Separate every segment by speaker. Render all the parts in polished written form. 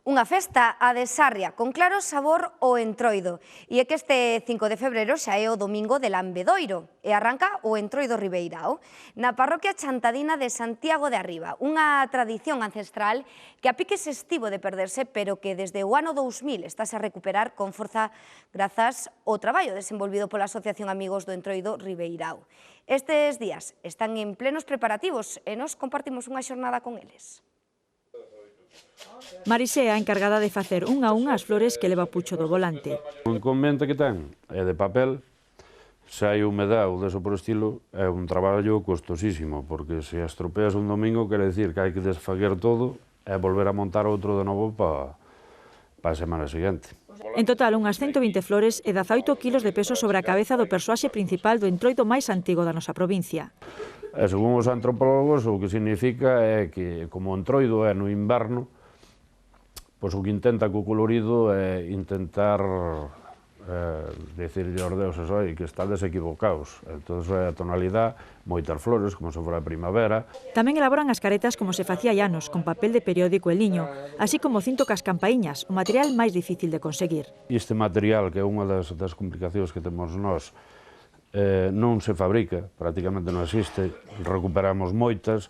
Speaker 1: Unha festa, a de Sarria, con claro sabor ao entroido. E é que este 5 de febreiro xa é o domingo de Lambedoiro e arranca o entroido ribeirao na parroquia chantadina de Santiago de Arriba, unha tradición ancestral que a piques estivo de perderse, pero que desde o ano 2000 estáse a recuperar con forza grazas ao traballo desenvolvido pola Asociación Amigos do Entroido Ribeirao. Estes días están en plenos preparativos e nos compartimos unha xornada con eles.
Speaker 2: Marise é a encargada de facer unha a unha as flores que leva Pucho do volante.
Speaker 3: O inconveniente que ten é de papel, se hai humedade ou deso por estilo, é un traballo costosísimo, porque se estropeas un domingo, quere dicir que hai que desfaguer todo e volver a montar outro de novo para a semana seguinte.
Speaker 2: En total, unhas 120 flores e 18 kilos de peso sobre a cabeza do persoaxe principal do entroido máis antigo da nosa provincia.
Speaker 3: E según os antropólogos, o que significa é que, como o entroido é no inverno, pois o que intenta co colorido é intentar decirlle aos deuses que estades equivocados. Entón, é a tonalidade, moitas flores, como se fora a primavera.
Speaker 2: Tamén elaboran as caretas como se facía anos, con papel de periódico e liño, así como cinto cas campaíñas, o material máis difícil de conseguir.
Speaker 3: Este material, que é unha das complicacións que temos nós, non se fabrica, prácticamente non existe, recuperamos moitas.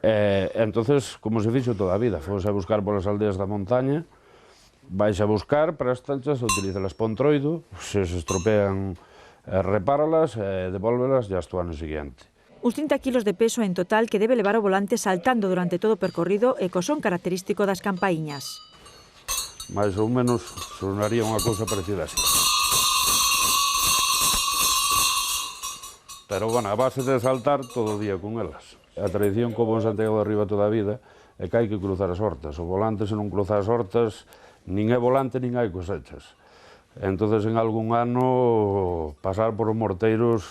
Speaker 3: Entonces, como se fixo toda a vida, fomos a buscar polas aldeas da montaña, vais a buscar para as tanchas, utilízalas para o entroido, se se estropean, repáralas e devólvelas e hasta o ano seguinte.
Speaker 2: Uns 30 kilos de peso en total que debe levar o volante saltando durante todo o percorrido e co son característico das campaíñas.
Speaker 3: Mais ou menos sonaría unha cousa parecida así. Pero, bueno, a base de saltar todo o día con elas. A tradición, como en Santiago de Arriba toda a vida, é que hai que cruzar as hortas. O volante, se non cruza as hortas, nin é volante, nin hai cosechas. Entón, en algún ano, pasar por os morteiros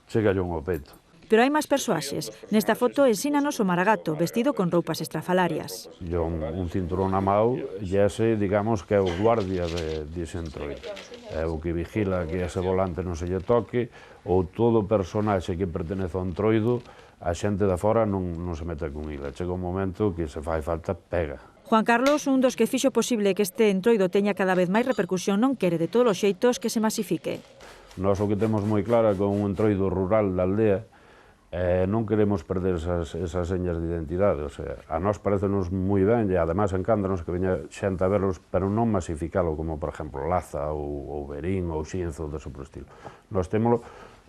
Speaker 3: chega yo ao peito.
Speaker 2: Pero hai máis persoaxes. Nesta foto ensínanos o Maragato, vestido con roupas estrafalarias.
Speaker 3: Yo un cinturón a mau, e ese, digamos, que é o guardia dese entroido. É o que vigila que ese volante non se lle toque, ou todo personaxe que pertenece ao entroido, a xente da fora non se mete con ela. Chega un momento que se fai falta, pega.
Speaker 2: Juan Carlos, un dos que fixo posible que este entroido teña cada vez máis repercusión, non quere de todos os xeitos que se masifique.
Speaker 3: Nós o que temos moi claro é que un entroido rural da aldea non queremos perder esas señas de identidade. O sea, a nós parecenos moi ben e ademais encántanos que veña xente a verlos, pero non masificalo como, por exemplo, Laza ou Verín ou Xinzo, deso por estilo. Nós témolo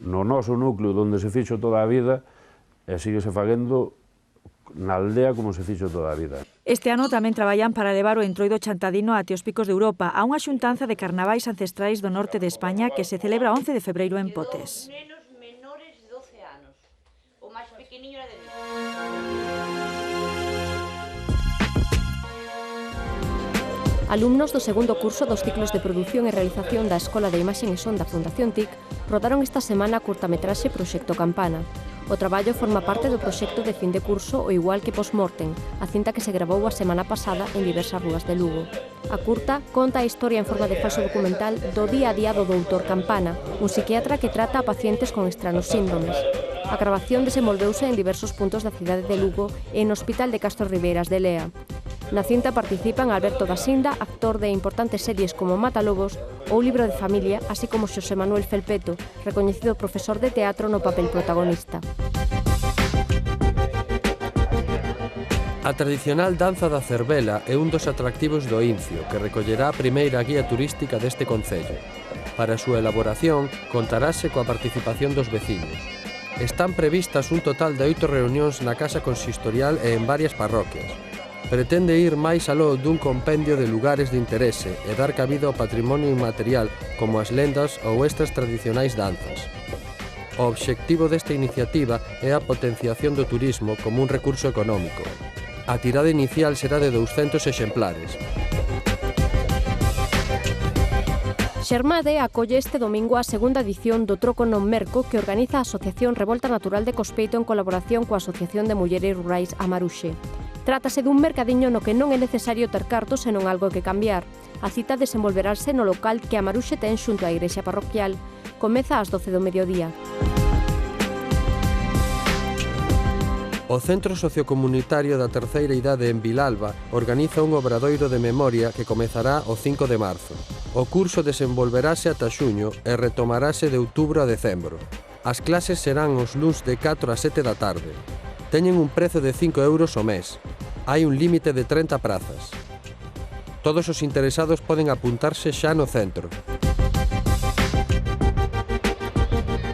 Speaker 3: no noso núcleo onde se fixo toda a vida e síguese facendo na aldea como se fixo toda a vida.
Speaker 2: Este ano tamén traballan para levar o entroido chantadino até os picos de Europa, a unha xuntanza de carnavais ancestrais do norte de España que se celebra 11 de febreiro en Potes.
Speaker 4: Menores de 12 anos. O máis pequeniño era de mí.
Speaker 5: Alumnos do segundo curso dos ciclos de produción e realización da Escola de Imaxe e Son da Fundación TIC rodaron esta semana a curtametraxe Proxecto Campana. O traballo forma parte do proxecto de fin de curso O igual que Postmortem, a cinta que se gravou a semana pasada en diversas rúas de Lugo. A curta conta a historia en forma de falso documental do día a día do doutor Campana, un psiquiatra que trata a pacientes con extranos síndromes. A gravación desenvolveuse en diversos puntos da cidade de Lugo e no Hospital de Castro Ribeiras de Lea. Na cinta participan Alberto da Sinda, actor de importantes series como Matalobos ou Libro de Familia, así como Xosé Manuel Felpeto, recoñecido profesor de teatro no papel protagonista.
Speaker 6: A tradicional danza da cervela é un dos atractivos do Incio, que recollerá a primeira guía turística deste concello. Para a súa elaboración, contarase coa participación dos veciños. Están previstas un total de 8 reunións na Casa Consistorial e en varias parroquias. Pretende ir máis aló dun compendio de lugares de interese e dar cabida ao patrimonio inmaterial como as lendas ou estas tradicionais danzas. O obxectivo desta iniciativa é a potenciación do turismo como un recurso económico. A tirada inicial será de 200 exemplares.
Speaker 5: Xermade acolle este domingo a segunda edición do Troco non Merco que organiza a Asociación Revolta Natural de Cospeito en colaboración coa Asociación de Mulleres Rurais Amaruxe. Trátase dun mercadiño no que non é necesario ter cartos senón algo que cambiar. A cita desenvolverase no local que Amaruxe ten xunto á igrexa parroquial. Comeza ás 12 do mediodía.
Speaker 6: O Centro Sociocomunitario da Terceira Idade en Vilalba organiza un obradoiro de memoria que comezará o 5 de marzo. O curso desenvolverase ata xuño e retomarase de outubro a decembro. As clases serán os luns de 4 a 7 da tarde. Teñen un prezo de 5 euros o mes. Hai un límite de 30 prazas. Todos os interesados poden apuntarse xa no centro.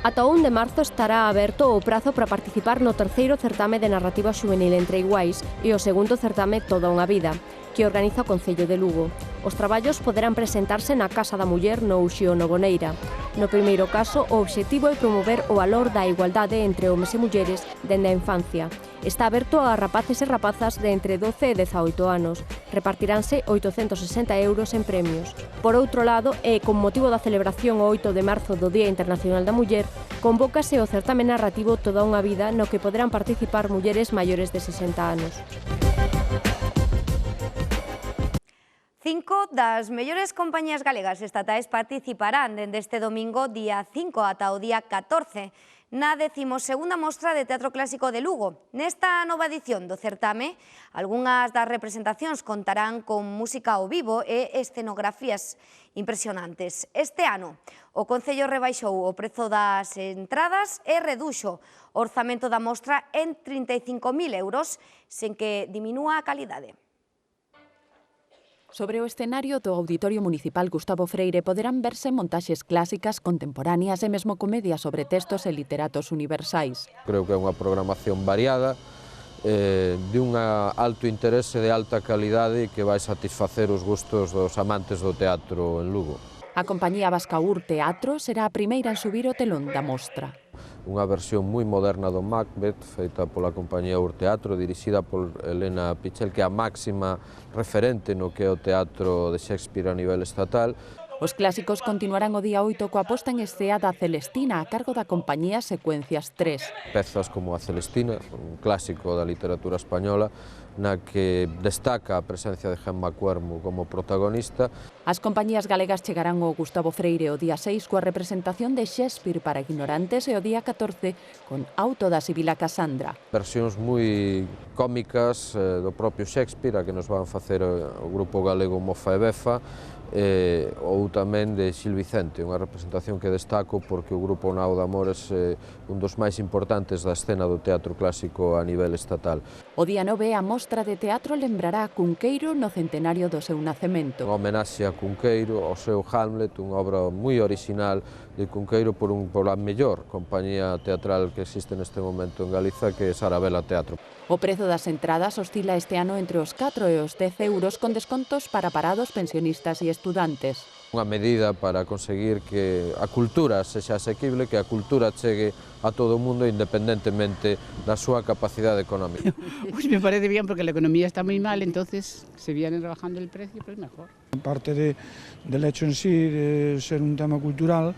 Speaker 5: Ata o 1 de marzo estará aberto o prazo para participar no terceiro certame de narrativa xuvenil Entre Iguais e o segundo certame Toda unha vida, que organiza o Concello de Lugo. Os traballos poderán presentarse na Casa da Muller no Uxío Novoneira. No primeiro caso, o obxectivo é promover o valor da igualdade entre homes e mulleres dende a infancia. Está aberto a rapaces e rapazas de entre 12 e 18 anos. Repartiránse 860 euros en premios. Por outro lado, e con motivo da celebración o 8 de marzo do Día Internacional da Muller, convócase o certame narrativo Toda unha vida no que poderán participar mulleres maiores de 60 anos.
Speaker 1: 5 das mellores compañías galegas estatais participarán dende este domingo día 5 ata o día 14 na 12ª Mostra de Teatro Clásico de Lugo. Nesta nova edición do certame, algunhas das representacións contarán con música ao vivo e escenografías impresionantes. Este ano, o Concello rebaixou o prezo das entradas e reduxo o orzamento da mostra en 35.000 euros, sen que diminúa a calidade.
Speaker 7: Sobre o escenario do Auditorio Municipal Gustavo Freire poderán verse montaxes clásicas, contemporáneas e mesmo comedias sobre textos e literatos universais.
Speaker 6: Creo que é unha programación variada, de un alto interese, de alta calidade que vai satisfacer os gustos dos amantes do teatro en Lugo.
Speaker 7: A compañía Bascaúr Teatro será a primeira en subir o telón da mostra.
Speaker 6: Unha versión moi moderna do Macbeth, feita pola compañía Urteatro, dirixida por Elena Pichel, que é a máxima referente no que é o teatro de Shakespeare a nivel estatal.
Speaker 7: Os clásicos continuarán o día 8 coa posta en escena da Celestina a cargo da compañía Secuencias 3.
Speaker 6: Pezas como a Celestina, un clásico da literatura española, na que destaca a presencia de Gemma Cuermo como protagonista.
Speaker 7: As compañías galegas chegarán ao Gustavo Freire o día 6 coa representación de Shakespeare para ignorantes e o día 14 con Auto da Sibila Casandra.
Speaker 6: Versións moi cómicas do propio Shakespeare, a que nos van facer o grupo galego Mofa e Befa, ou tamén de Xil Vicente, unha representación que destaco porque o grupo Nao de Amores é un dos máis importantes da escena do teatro clásico a nivel estatal.
Speaker 7: O día 9 a mostra de teatro lembrará a Cunqueiro no centenario do seu nacemento.
Speaker 6: Unha homenaxe a Cunqueiro, ao seu Hamlet, unha obra moi original de Cunqueiro pola mellor compañía teatral que existe neste momento en Galiza, que é Sarabela Teatro.
Speaker 7: O prezo das entradas oscila este ano entre os 4 e os 10 euros con descontos para parados, pensionistas e estudantes.
Speaker 6: Unha medida para conseguir que a cultura sexa asequible, que a cultura chegue a todo o mundo independentemente da súa capacidade económica.
Speaker 8: Pues me parece bien porque la economía está muy mal, entonces se viene rebajando el precio, pues mejor.
Speaker 9: Aparte del hecho en sí de ser un tema cultural,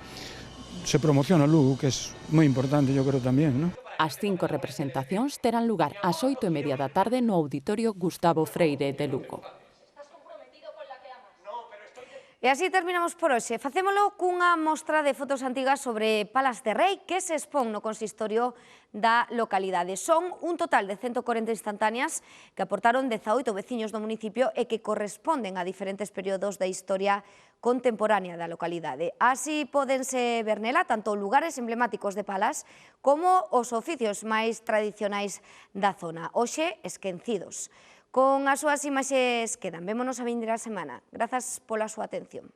Speaker 9: se promociona Lugo, que es muy importante, yo creo también, ¿no?
Speaker 7: As 5 representacións terán lugar ás 8:30 da tarde no Auditorio Gustavo Freire de Lugo.
Speaker 1: E así terminamos por hoxe. Facémolo cunha mostra de fotos antigas sobre Palas de Rei que se expón no consistorio da localidade. Son un total de 140 instantáneas que aportaron 18 veciños do municipio e que corresponden a diferentes períodos da historia contemporánea da localidade. Así pódense ver nela tanto lugares emblemáticos de Palas como os oficios máis tradicionais da zona, hoxe esquecidos. Con as súas imaxes quedan. Vémonos a vindeira semana. Grazas pola súa atención.